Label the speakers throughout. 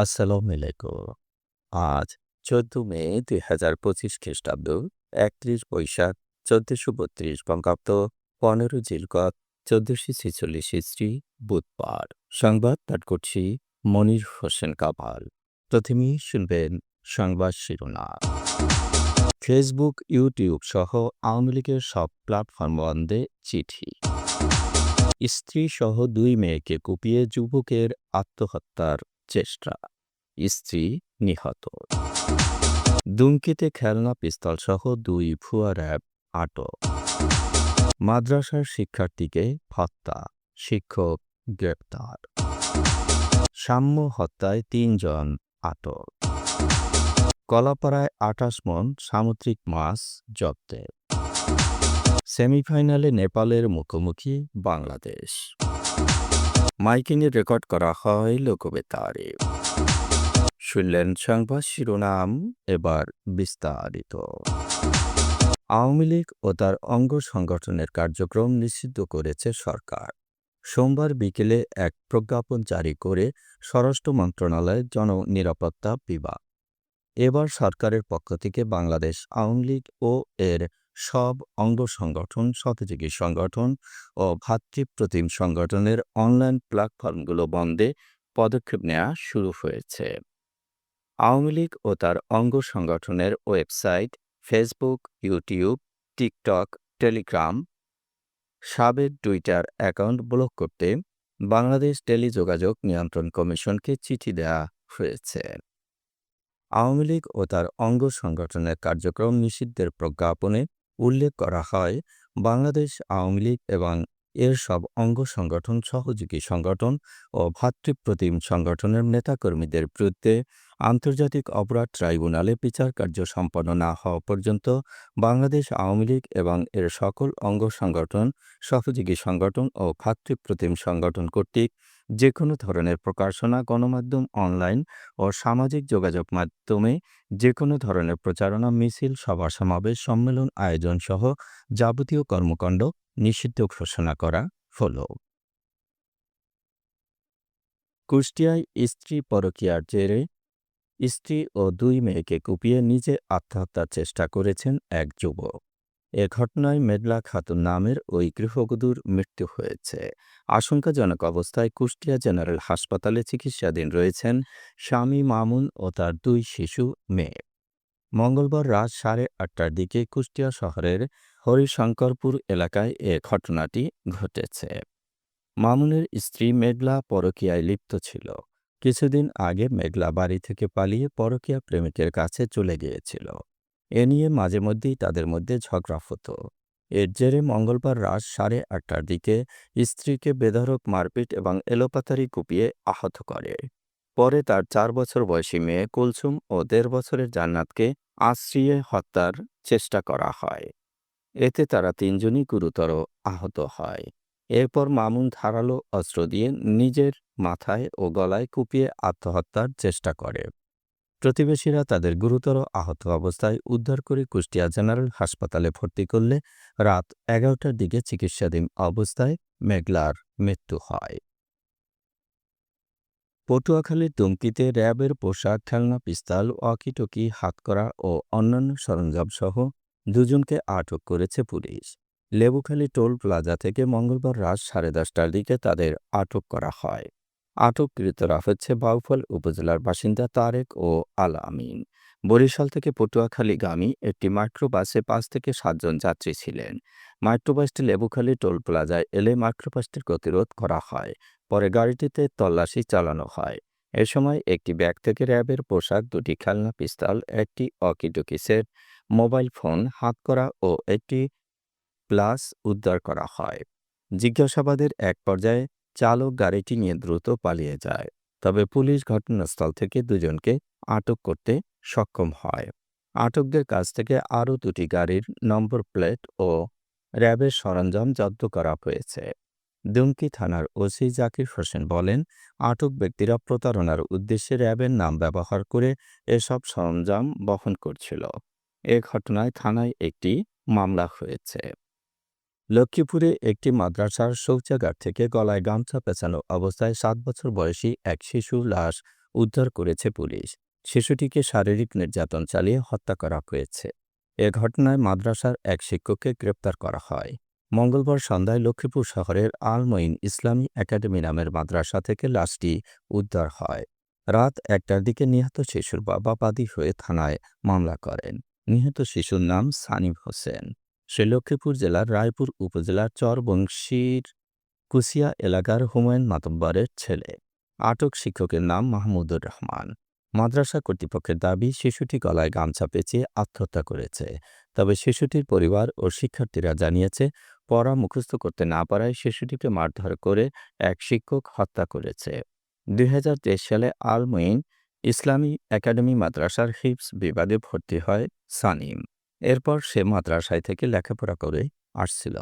Speaker 1: আসসালামু আলাইকুম। আজ ১৪ মে ২০২৫ খ্রিস্টাব্দ, ৩১ বৈশাখ ১৪৩২ বঙ্গাব্দ, ১৫ জিলকদ ১৪৪৬ হিজরি, বুধবার। সংবাদ পাঠ করছি মনির হোসেন কামাল। প্রথমেই শুনবেন সংবাদ শিরোনাম। ফেসবুক, ইউটিউব সহ আওয়ামী লীগের সব প্ল্যাটফর্ম বন্ধে চিঠি। স্ত্রী সহ ২ মেয়েকে কুপিয়ে যুবকের আত্মহত্যার চেষ্টা, স্ত্রী নিহত। দুমকিতে খেলনা পিস্তলসহ ২ ভুয়া র‍্যাব আটক। মাদ্রাসার শিক্ষার্থীকে হত্যা, শিক্ষক গ্রেপ্তার। সাম্য হত্যায় ৩ জন আটক। কলাপাড়ায় ২৮ মণ সামুদ্রিক মাছ জব্দের। সেমিফাইনালে নেপালের মুখোমুখি বাংলাদেশ। মাইকিংয়ে রেকর্ড করা হয় লোকবেতারে। শুনলেন সংবাদ শিরোনাম, এবার বিস্তারিত। আওয়ামী লীগ ও তার অঙ্গ সংগঠনের কার্যক্রম নিষিদ্ধ করেছে সরকার। সোমবার বিকেলে এক প্রজ্ঞাপন জারি করে স্বরাষ্ট্র মন্ত্রণালয়ের জননিরাপত্তা বিভাগ এবার সরকারের পক্ষ থেকে বাংলাদেশ আওয়ামী লীগ ও এর সব অঙ্গ সংগঠন, সহযোগী সংগঠন ও ভ্রাতৃপ্রতিম সংগঠনের অনলাইন প্ল্যাটফর্মগুলো বন্ধে পদক্ষেপ নেওয়া শুরু হয়েছে। আওয়ামী লীগ ও তার অঙ্গ সংগঠনের website, Facebook, YouTube, TikTok, Telegram, সাবেক টুইটার অ্যাকাউন্ট ব্লক করতে বাংলাদেশ টেলিযোগাযোগ নিয়ন্ত্রণ কমিশনকে চিঠি দেওয়া হয়েছে। আওয়ামী লীগ ও তার অঙ্গ সংগঠনের কার্যক্রম নিষিদ্ধের প্রজ্ঞাপনে উল্লেখ করা হয়, বাংলাদেশ আওয়ামী লীগ এবং এর সব অঙ্গ সংগঠন, সহযোগী সংগঠন ও ভ্রাতৃপ্রতিম সংগঠনের নেতাকর্মীদের বিরুদ্ধে আন্তর্জাতিক অপরাধ ট্রাইব্যুনালে বিচারকার্য সম্পন্ন না হওয়া পর্যন্ত বাংলাদেশ আওয়ামী লীগ এবং এর সকল অঙ্গ সংগঠন, সহযোগী সংগঠন ও ভ্রাতৃপ্রতিম সংগঠন কর্তৃক যে কোনো ধরনের প্রকাশনা, গণমাধ্যম, অনলাইন ও সামাজিক যোগাযোগ মাধ্যমে যে কোনো ধরনের প্রচারণা, মিছিল, সভা সমাবেশ, সম্মেলন আয়োজন সহ যাবতীয় কর্মকাণ্ড নিষিদ্ধ ঘোষণা করা হলো। কুষ্টিয়ায় স্ত্রী পরকীয়ার জেরে স্ত্রী ও ২ মেয়েকে কুপিয়ে নিজে আত্মহত্যার চেষ্টা করেছেন এক যুবক। এ ঘটনায় মেঘলা খাতুন নামের ওই গৃহবধূর মৃত্যু হয়েছে। আশঙ্কাজনক অবস্থায় কুষ্টিয়া জেনারেল হাসপাতালে চিকিৎসাধীন রয়েছেন স্বামী মামুন ও তার ২ শিশু মেয়ে। মঙ্গলবার রাত ৮:৩০টার দিকে কুষ্টিয়া শহরের হরিশঙ্করপুর এলাকায় এ ঘটনাটি ঘটেছে। মামুনের স্ত্রী মেঘলা পরকীয়ায় লিপ্ত ছিল। কিছুদিন আগে মেঘলা বাড়ি থেকে পালিয়ে পরকীয়া প্রেমিকের কাছে চলে গিয়েছিল। এ নিয়ে মাঝে মধ্যেই তাদের মধ্যে ঝগড়া হতো। এর জেরে মঙ্গলবার রাত ৮:৩০টার দিকে স্ত্রীকে বেধড়ক মারপিট এবং এলোপাতাড়ি কুপিয়ে আহত করে। পরে তার ৪ বছর বয়সী মেয়ে কুলসুম ও ১.৫ বছরের জান্নাতকে আশ্রিয়ে হত্যার চেষ্টা করা হয়। এতে তারা ৩ জনই গুরুতর আহত হয়। এরপর মামুন ধারালো অস্ত্র দিয়ে নিজের মাথায় ও গলায় কুপিয়ে আত্মহত্যার চেষ্টা করে। প্রতিবেশীরা তাদের গুরুতর আহত অবস্থায় উদ্ধার করে কুষ্টিয়া জেনারেল হাসপাতালে ভর্তি করলে রাত ১১টার দিকে চিকিৎসাধীন অবস্থায় মেঘলার মৃত্যু হয়। পটুয়াখালীর দুমকিতে র‍্যাবের পোশাক, খেলনা পিস্তল, ওয়াকিটকি, হাতকড়া ও অন্যান্য সরঞ্জামসহ ২ জনকে আটক করেছে পুলিশ। লেবুখালী টোল প্লাজা থেকে মঙ্গলবার রাত ১০:৩০টার দিকে তাদের আটক করা হয়। আটককৃতরা হচ্ছে বাউফল উপজেলার বাসিন্দা তারেক ও আল আমিন। বরিশাল থেকে পটুয়াখালীগামী একটি মাইক্রোবাসে ৫ থেকে ৭ জন যাত্রী ছিলেন। মাইক্রোবাসটি লেবুখালী টোল প্লাজায় এলে মাইক্রোবাসটির গতিরোধ করা হয়। পরে গাড়িটিতে তল্লাশি চালানো হয়। এ সময় একটি ব্যাগ থেকে র‍্যাবের পোশাক, ২টি খেলনা পিস্তল, একটি ওয়াকিটকি সেট, মোবাইল ফোন, হাতকড়া ও একটি প্লাস উদ্ধার করা হয়। জিজ্ঞাসাবাদের এক পর্যায়ে চালক গাড়িটি নিয়ে দ্রুত পালিয়ে যায়। তবে পুলিশ ঘটনাস্থল থেকে ২ জনকে আটক করতে সক্ষম হয়। আটকদের কাছ থেকে আরও ২টি গাড়ির নম্বর প্লেট ও র‍্যাবের সরঞ্জাম জব্দ করা হয়েছে। দুমকি থানার ওসি জাকির হোসেন বলেন, আটক ব্যক্তিরা প্রতারণার উদ্দেশ্যে র‍্যাবের নাম ব্যবহার করে এসব সরঞ্জাম বহন করছিল। এ ঘটনায় থানায় একটি মামলা হয়েছে। লক্ষ্মীপুরে একটি মাদ্রাসার শৌচাগার থেকে গলায় গামছা পেঁচানো অবস্থায় ৭ বছর বয়সী এক শিশুর লাশ উদ্ধার করেছে পুলিশ। শিশুটিকে শারীরিক নির্যাতন চালিয়ে হত্যা করা হয়েছে। এ ঘটনায় মাদ্রাসার এক শিক্ষককে গ্রেপ্তার করা হয়। মঙ্গলবার সন্ধ্যায় লক্ষ্মীপুর শহরের আল মঈন ইসলামী একাডেমি নামের মাদ্রাসা থেকে লাশটি উদ্ধার হয়। রাত ১টার দিকে নিহত শিশুর বাবা বাদী হয়ে থানায় মামলা করেন। নিহত শিশুর নাম সানিম হোসেন। সে লক্ষ্মীপুর জেলার রায়পুর উপজেলার চরবংশীর কুশিয়া এলাকার হুমায়ুন মাতব্বরের ছেলে। আটক শিক্ষকের নাম মাহমুদুর রহমান। মাদ্রাসা কর্তৃপক্ষের দাবি, শিশুটি গলায় গামছা পেঁচিয়ে আত্মহত্যা করেছে। তবে শিশুটির পরিবার ও শিক্ষার্থীরা জানিয়েছে, পড়া মুখস্থ করতে না পারায় শিশুটিকে মারধর করে এক শিক্ষক হত্যা করেছে। ২০২৩ সালে আল মঈন ইসলামী একাডেমি মাদ্রাসার হিফজ বিভাগে ভর্তি হয় সানিম। এরপর সে মাদ্রাসায় থেকে লেখাপড়া করে আসছিল।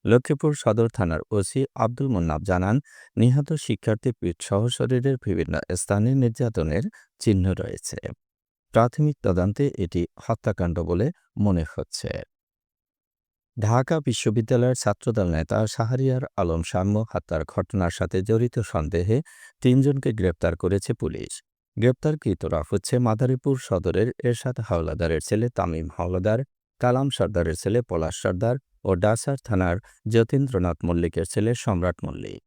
Speaker 1: লক্ষ্মীপুর সদর থানার ওসি আব্দুল মুন্নাফ জানান, নিহত শিক্ষার্থী পিঠসহ শরীরের বিভিন্ন স্থানে নির্যাতনের চিহ্ন রয়েছে। প্রাথমিক তদন্তে এটি হত্যাকাণ্ড বলে মনে হচ্ছে। ঢাকা বিশ্ববিদ্যালয়ের ছাত্রদল নেতা শাহরিয়ার আলম শাম্য হত্যার ঘটনার সাথে জড়িত সন্দেহে ৩ জনকে গ্রেপ্তার করেছে পুলিশ। গ্রেপ্তারকৃতরা হচ্ছে মাদারীপুর সদরের এরশাদ হাওলাদারের ছেলে তামিম হাওলাদার, কালাম সর্দারের ছেলে পলাশ সর্দার ও ডাসার থানার যতীন্দ্রনাথ মল্লিকের ছেলে সম্রাট মল্লিক।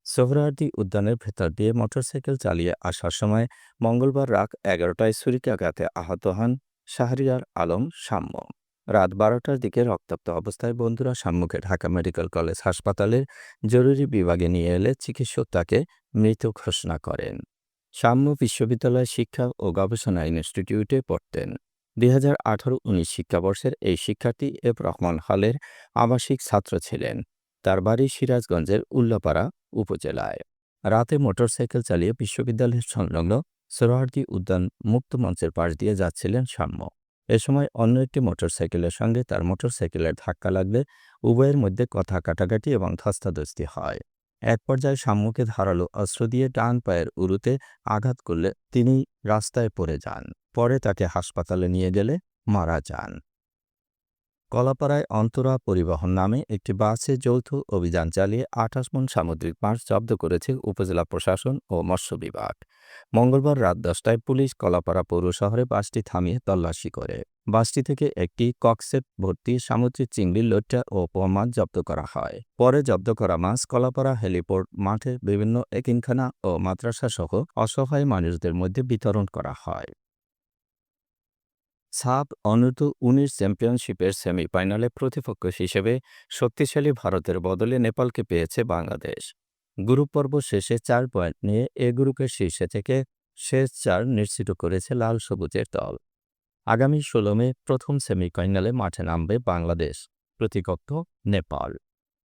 Speaker 1: সোহরাওয়ার্দী উদ্যানের ভেতর দিয়ে মোটরসাইকেল চালিয়ে আসার সময় মঙ্গলবার রাত ১১টায় ছুরিকাঘাতে আহত হন শাহরিয়ার আলম শাম্য। রাত ১২টার দিকে রক্তাক্ত অবস্থায় বন্ধুরা শাম্যকে ঢাকা মেডিকেল কলেজ হাসপাতালের জরুরি বিভাগে নিয়ে এলে চিকিৎসক তাকে মৃত ঘোষণা করেন। শাম্য বিশ্ববিদ্যালয় শিক্ষা ও গবেষণা ইনস্টিটিউটে পড়তেন। ২০১৮-১৯ শিক্ষাবর্ষের এই শিক্ষার্থী এফ রহমান হলের আবাসিক ছাত্র ছিলেন। তার বাড়ি সিরাজগঞ্জের উল্লাপাড়া উপজেলায়। রাতে মোটরসাইকেল চালিয়ে বিশ্ববিদ্যালয়ের সংলগ্ন সোহরাওয়ার্দী উদ্যান মুক্ত মঞ্চের পাশ দিয়ে যাচ্ছিলেন শাম্য। এ সময় অন্য একটি মোটরসাইকেলের সঙ্গে তার মোটরসাইকেলের ধাক্কা লাগলে উভয়ের মধ্যে কথা কাটাকাটি এবং ধস্তাধস্তি হয়। এক পর্যায়ে শাম্যকে ধারালো অস্ত্র দিয়ে ডান পায়ের উরুতে আঘাত করলে তিনি রাস্তায় পড়ে যান। পরে তাকে হাসপাতালে নিয়ে গেলে মারা যান। কলাপাড়ায় অন্তরা পরিবহন নামে একটি বাসে যৌথ অভিযান চালিয়ে ২৮ মণ সামুদ্রিক মাছ জব্দ করেছে উপজেলা প্রশাসন ও মৎস্য বিভাগ। মঙ্গলবার রাত ১০টায় পুলিশ কলাপাড়া পৌর শহরে বাসটি থামিয়ে তল্লাশি করে। বাসটি থেকে একটি ককসেট ভর্তি সামুদ্রিক চিংড়ি, লইট্টা ও পোয়া মাছ জব্দ করা হয়। পরে জব্দ করা মাছ কলাপাড়া হেলিপোর্ট মাঠে বিভিন্ন এতিমখানা ও মাদ্রাসা সহ অসহায় মানুষদের মধ্যে বিতরণ করা হয়। সাফ অনূর্ধ্ব-১৯ চ্যাম্পিয়নশিপের সেমিফাইনালে প্রতিপক্ষ হিসেবে শক্তিশালী ভারতের বদলে নেপালকে পেয়েছে বাংলাদেশ। গ্রুপ পর্ব শেষে ৪ পয়েন্ট নিয়ে এ গ্রুপের শীর্ষে থেকে শেষ ৪ নিশ্চিত করেছে লাল সবুজের দল। আগামী ১৬ মে প্রথম সেমিফাইনালে মাঠে নামবে বাংলাদেশ, প্রতিপক্ষ নেপাল।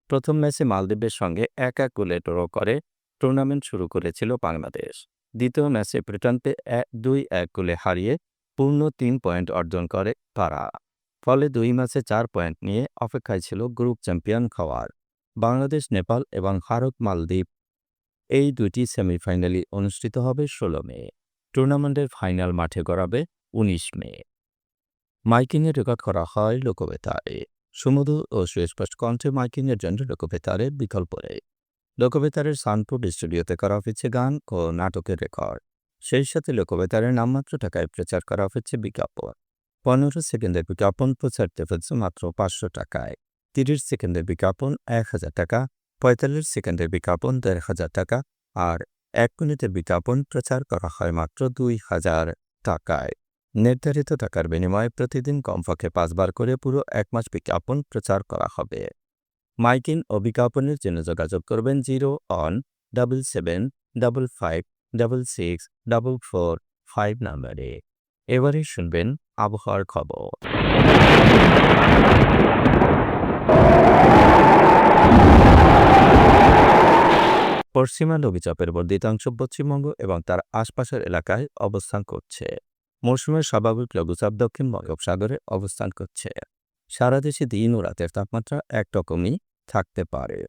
Speaker 1: প্রথম ম্যাচে মালদ্বীপের সঙ্গে ১-১ গোলে ড্র করে টুর্নামেন্ট শুরু করেছিল বাংলাদেশ। দ্বিতীয় ম্যাচে ব্রিটেনকে ২-১ গোলে হারিয়ে পূর্ণ ৩ পয়েন্ট অর্জন করে তারা। ফলে ২ ম্যাচে ৪ পয়েন্ট নিয়ে অপেক্ষায় ছিল গ্রুপ চ্যাম্পিয়ন হওয়ার বাংলাদেশ। নেপাল এবং ভারত মালদ্বীপ এই দুটি সেমিফাইনালই অনুষ্ঠিত হবে ১৬ মে। টুর্নামেন্টের ফাইনাল মাঠে গড়াবে ১৯ মে। মাইকিংয়ে রেকর্ড করা হয় লোকবেতারে। সুমধুর ও সুস্পষ্ট কণ্ঠে মাইকিংয়ের জন্য লোকবেতারের বিকল্প নেই। লোকবেতারের সাউন্ডপ্রুফ স্টুডিওতে করা হয়েছে গান ও নাটকের রেকর্ড। সেই সাথে লোকবেতারের নামমাত্র টাকায় প্রচার করা হচ্ছে বিজ্ঞাপন। ১৫ সেকেন্ডের বিজ্ঞাপন প্রচার হচ্ছে মাত্র ৫০০ টাকায়। ৩০ সেকেন্ডের বিজ্ঞাপন ১,০০০ টাকা, ৪৫ সেকেন্ডের বিজ্ঞাপন ১,৫০০ টাকা আর ১ মিনিটের বিজ্ঞাপন প্রচার করা হয় মাত্র ২,০০০ টাকায়। নির্ধারিত টাকার বিনিময়ে প্রতিদিন কমপক্ষে ৫ বার করে পুরো ১ মাস বিজ্ঞাপন প্রচার করা হবে। মাইকিং ও বিজ্ঞাপনের জন্য যোগাযোগ করবেন 0-1-77-55-66-445 নম্বরে। এবারে শুনবেন আবহাওয়ার খবর। পশ্চিমা লঘুচাপের বর্ধিত অংশ পশ্চিমবঙ্গ এবং তার আশপাশের এলাকায় অবস্থান করছে। মৌসুমের স্বাভাবিক লঘুচাপ দক্ষিণ বঙ্গোপসাগরে অবস্থান করছে। সারা দেশে দিন ও রাতের তাপমাত্রা একরকমই থাকতে পারে।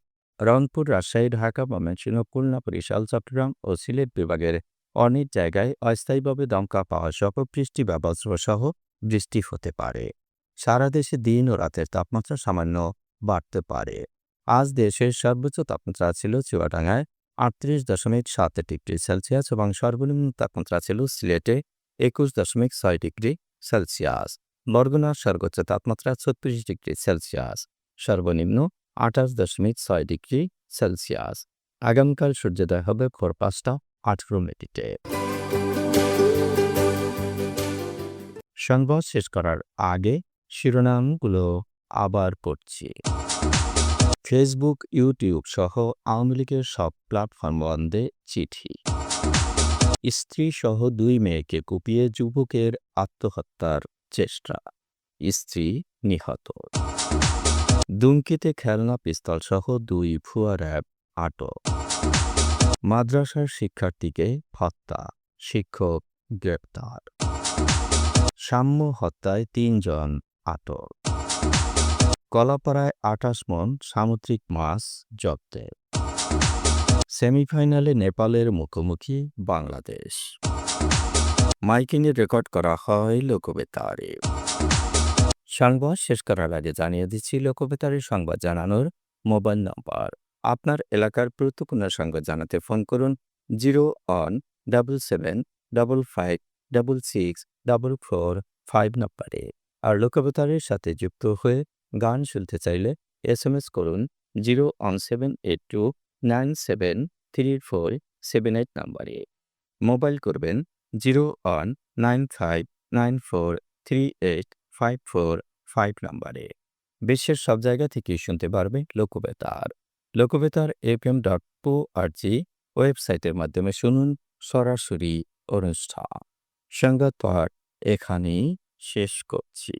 Speaker 1: রংপুর, রাজশাহী, ঢাকা, ময়মনসিংহ, খুলনা, বরিশাল, চট্টগ্রাম ও সিলেট বিভাগের অনেক জায়গায় অস্থায়ীভাবে দমকা পাওয়া সহ বৃষ্টি বা বজ্রসহ বৃষ্টি হতে পারে। সারা দেশে দিন ও রাতের তাপমাত্রা সামান্য বাড়তে পারে। আজ দেশের সর্বোচ্চ তাপমাত্রা ছিল চুয়াডাঙ্গায় 38.7 ডিগ্রি সেলসিয়াস এবং সর্বনিম্ন তাপমাত্রা ছিল সিলেটে 21.6 ডিগ্রি সেলসিয়াস। বরগুনার সর্বোচ্চ তাপমাত্রা 36 ডিগ্রি সেলসিয়াস, সর্বনিম্ন 28.6 ডিগ্রি সেলসিয়াস। আগামীকাল সূর্যোদয় হবে ভোর 5টা 18 মিনিটে। সংবাদ শেষ করার আগে শিরোনামগুলো আবার পড়ছি। ফেসবুক, ইউটিউব সহ আওয়ামী লীগের সব প্ল্যাটফর্ম বন্ধে চিঠি। স্ত্রী সহ 2 মেয়েকে কুপিয়ে যুবকের আত্মহত্যার চেষ্টা, স্ত্রী নিহত। দুমকিতে খেলনা পিস্তল সহ 2 ভুয়া র‍্যাব আটক। মাদ্রাসার শিক্ষার্থীকে হত্যা, শিক্ষক গ্রেপ্তার। সাম্য হত্যায় 3 জন আটক। কলাপাড়ায় 28 মণ সামুদ্রিক মাছ জব্দের। সেমিফাইনালে নেপালের মুখোমুখি বাংলাদেশ। মাইকিংয়ে রেকর্ড করা হয় লোকবেতারে। সংবাদ শেষ করার আগে জানিয়ে দিচ্ছি লোকবেতারের সংবাদ জানানোর মোবাইল নম্বর। আপনার এলাকার গুরুত্বপূর্ণ সংবাদ জানাতে ফোন করুন 0177556644 নম্বরে। আর লোকবেতারের সাথে যুক্ত হয়ে গান শুনতে চাইলে SMS করুন 01782973478 নম্বরে। মোবাইল করবেন 0195943854 নম্বরে। বিশ্বের সব জায়গা থেকে শুনতে পারবে লোকবেতার। লোকবেতার fm.org ওয়েবসাইটের মাধ্যমে শুনুন সরাসরি অনুষ্ঠান। সংবাদ পাঠ এখানেই শেষ করছি।